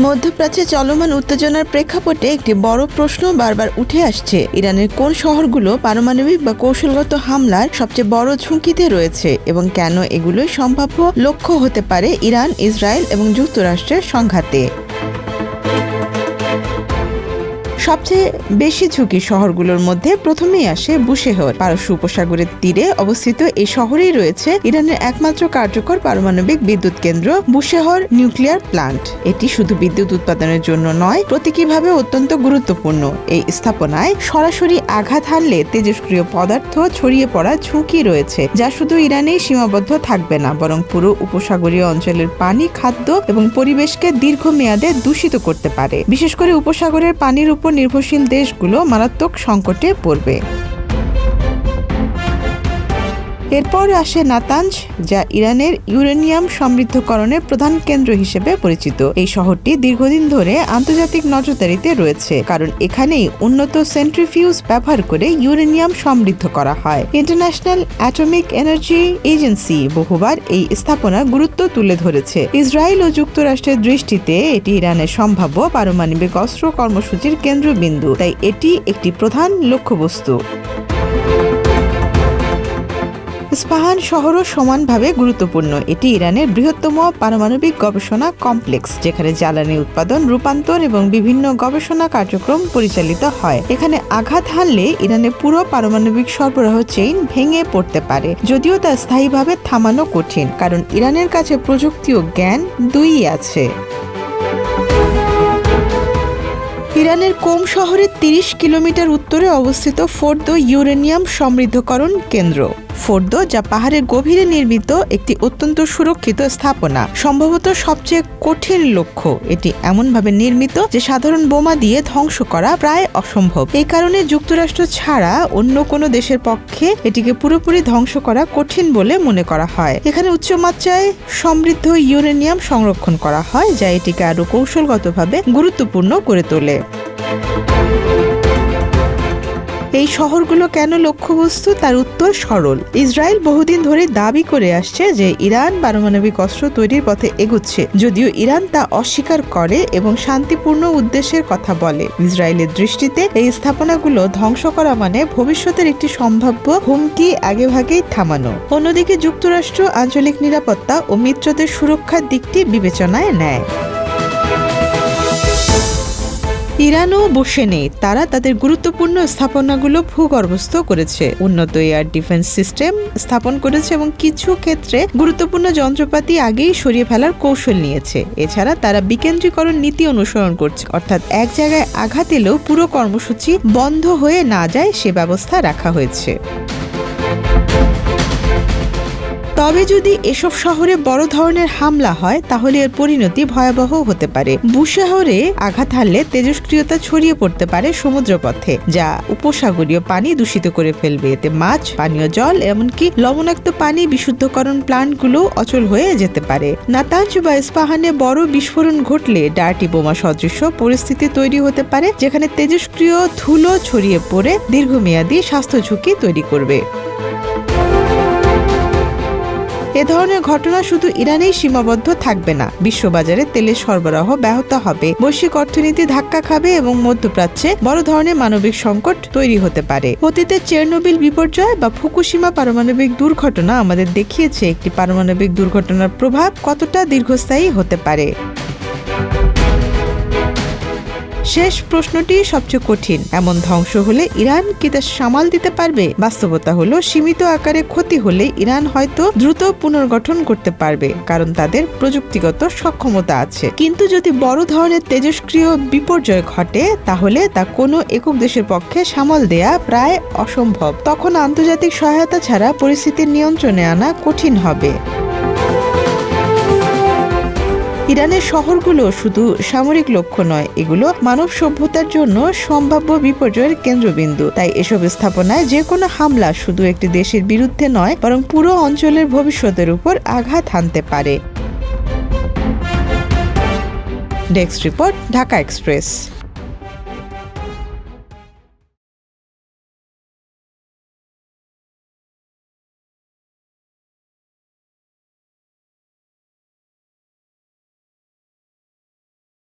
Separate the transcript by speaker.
Speaker 1: মধ্যপ্রাচ্যে চলমান উত্তেজনার প্রেক্ষাপটে একটি বড় প্রশ্ন বারবার উঠে আসছে, ইরানের কোন শহরগুলো পারমাণবিক বা কৌশলগত হামলার সবচেয়ে বড় ঝুঁকিতে রয়েছে এবং কেন এগুলোই সম্ভাব্য লক্ষ্য হতে পারে ইরান, ইসরায়েল এবং যুক্তরাষ্ট্রের সংঘাতে। সবচেয়ে বেশি ঝুঁকি শহরগুলোর মধ্যে প্রথমেই আসে বুশেহর। পারস্য উপসাগরের তীরে অবস্থিত এই শহরেই রয়েছে ইরানের একমাত্র কার্যকর পারমাণবিক বিদ্যুৎ কেন্দ্র বুশেহর নিউক্লিয়ার প্লান্ট। এটি শুধু বিদ্যুৎ উৎপাদনের জন্য নয়, প্রতীকীভাবে অত্যন্ত গুরুত্বপূর্ণ। এই স্থাপনায় সরাসরি আঘাত হানলে তেজস্ক্রিয় পদার্থ ছড়িয়ে পড়ার ঝুঁকি রয়েছে, যা শুধু ইরানেই সীমাবদ্ধ থাকবে না, বরং পুরো উপসাগরীয় অঞ্চলের পানি, খাদ্য এবং পরিবেশকে দীর্ঘমেয়াদে দূষিত করতে পারে। বিশেষ করে উপসাগরের পানির উপর নির্ভরশীল দেশগুলো মারাত্মক সংকটে পড়বে। এরপর আসে নাতাঞ্জ, যা ইরানের ইউরেনিয়াম সমৃদ্ধকরণের প্রধান কেন্দ্র হিসেবে পরিচিত। এই শহরটি দীর্ঘদিন ধরে আন্তর্জাতিক নজরদারিতে রয়েছে, কারণ এখানেই উন্নত সেন্ট্রিফিউজ ব্যবহার করে ইউরেনিয়াম সমৃদ্ধ করা হয়। ইন্টারন্যাশনাল অ্যাটমিক এনার্জি এজেন্সি বহুবার এই স্থাপনার গুরুত্ব তুলে ধরেছে। ইসরায়েল ও যুক্তরাষ্ট্রের দৃষ্টিতে এটি ইরানের সম্ভাব্য পারমাণবিক অস্ত্র কর্মসূচির কেন্দ্রবিন্দু, তাই এটি একটি প্রধান লক্ষ্যবস্তু। ইস্পাহান শহরও সমানভাবে গুরুত্বপূর্ণ। এটি ইরানের বৃহত্তম পারমাণবিক গবেষণা কমপ্লেক্স, যেখানে জ্বালানি উৎপাদন, রূপান্তর এবং বিভিন্ন গবেষণা কার্যক্রম পরিচালিত হয়। এখানে আঘাত হানলে ইরানের পুরো পারমাণবিক সরবরাহ চেইন ভেঙে পড়তে পারে, যদিও তা স্থায়ীভাবে থামানো কঠিন, কারণ ইরানের কাছে প্রযুক্তি ও জ্ঞান দুইই আছে। ইরানের কোম শহরের ৩০ কিলোমিটার উত্তরে অবস্থিত ফোর্দো ইউরেনিয়াম সমৃদ্ধকরণ কেন্দ্র। ফোর্দো, যা পাহাড়ের গভীরে নির্মিত একটি অত্যন্ত সুরক্ষিত স্থাপনা, সম্ভবত সবচেয়ে কঠিন লক্ষ্য। এটি এমনভাবে নির্মিত যে সাধারণ বোমা দিয়ে ধ্বংস করা প্রায় অসম্ভব। এই কারণে যুক্তরাষ্ট্র ছাড়া অন্য কোনো দেশের পক্ষে এটিকে পুরোপুরি ধ্বংস করা কঠিন বলে মনে করা হয়। এখানে উচ্চমাত্রায় সমৃদ্ধ ইউরেনিয়াম সংরক্ষণ করা হয়, যা এটিকে আরও কৌশলগতভাবে গুরুত্বপূর্ণ করে তোলে। এই শহরগুলো কেন লক্ষ্যবস্তু, তার উত্তর সরল। ইসরায়েল বহুদিন ধরে দাবি করে আসছে যে ইরান পারমাণবিক অস্ত্র তৈরির পথে এগুচ্ছে, যদিও ইরান তা অস্বীকার করে এবং শান্তিপূর্ণ উদ্দেশ্যের কথা বলে। ইসরায়েলের দৃষ্টিতে এই স্থাপনাগুলো ধ্বংস করা মানে ভবিষ্যতের একটি সম্ভাব্য হুমকি আগেভাগেই থামানো। অন্যদিকে যুক্তরাষ্ট্র আঞ্চলিক নিরাপত্তা ও মিত্রদের সুরক্ষার দিকটি বিবেচনায় নেয়। ইরানও বসে নেই, তারা তাদের গুরুত্বপূর্ণ স্থাপনাগুলো ভূগর্ভস্থ করেছে, উন্নত এয়ার ডিফেন্স সিস্টেম স্থাপন করেছে এবং কিছু ক্ষেত্রে গুরুত্বপূর্ণ যন্ত্রপাতি আগেই সরিয়ে ফেলার কৌশল নিয়েছে। এছাড়া তারা বিকেন্দ্রীকরণ নীতি অনুসরণ করছে, অর্থাৎ এক জায়গায় আঘাত এলেও পুরো কর্মসূচি বন্ধ হয়ে না যায় সে ব্যবস্থা রাখা হয়েছে। তবে যদি এসব শহরে বড় ধরনের হামলা হয়, তাহলে এর পরিণতি ভয়াবহ হতে পারে। বুশেহরে আঘাত হানলে তেজস্ক্রিয়তা ছড়িয়ে পড়তে পারে সমুদ্রপথে, যা উপসাগরীয় পানি দূষিত করে ফেলবে। এতে মাছ, পানীয় জল, এমনকি লবণাক্ত পানি বিশুদ্ধকরণ প্লান্টগুলো অচল হয়ে যেতে পারে। নাতাঞ্জ বা ইস্পাহানে বড় বিস্ফোরণ ঘটলে ডার্টি বোমা সদৃশ পরিস্থিতি তৈরি হতে পারে, যেখানে তেজস্ক্রিয় ধুলো ছড়িয়ে পড়ে দীর্ঘমেয়াদী স্বাস্থ্য ঝুঁকি তৈরি করবে। এ ধরনের ঘটনা শুধু ইরানেই সীমাবদ্ধ থাকবে না, বিশ্ববাজারে তেলের সরবরাহ ব্যাহত হবে, বৈশ্বিক অর্থনীতি ধাক্কা খাবে এবং মধ্যপ্রাচ্যে বড় ধরনের মানবিক সংকট তৈরি হতে পারে। অতীতে চেরনোবিল বিপর্যয় বা ফুকুশিমা পারমাণবিক দুর্ঘটনা আমাদের দেখিয়েছে একটি পারমাণবিক দুর্ঘটনার প্রভাব কতটা দীর্ঘস্থায়ী হতে পারে। শেষ প্রশ্নটি সবচেয়ে কঠিন। এমন ধ্বংস হলে ইরান কি তা সামাল দিতে পারবে? বাস্তবতা হলো, সীমিত আকারে ক্ষতি হলে ইরান হয়তো দ্রুত পুনর্গঠন করতে পারবে, কারণ তাদের প্রযুক্তিগত সক্ষমতা আছে। কিন্তু যদি বড় ধরনের তেজস্ক্রিয় বিপর্যয় ঘটে, তাহলে তা কোনো একক দেশের পক্ষে সামাল দেয়া প্রায় অসম্ভব। তখন আন্তর্জাতিক সহায়তা ছাড়া পরিস্থিতির নিয়ন্ত্রণে আনা কঠিন হবে। ইরানের শহরগুলো শুধু সামরিক লক্ষ্য নয়, এগুলো মানব সভ্যতার জন্য সম্ভাব্য বিপর্যয়ের কেন্দ্রবিন্দু। তাই এসব স্থাপনায় যে কোনো হামলা শুধু একটি দেশের বিরুদ্ধে নয়, বরং পুরো অঞ্চলের ভবিষ্যতের উপর আঘাত হানতে পারে। Desk report, Dhaka express.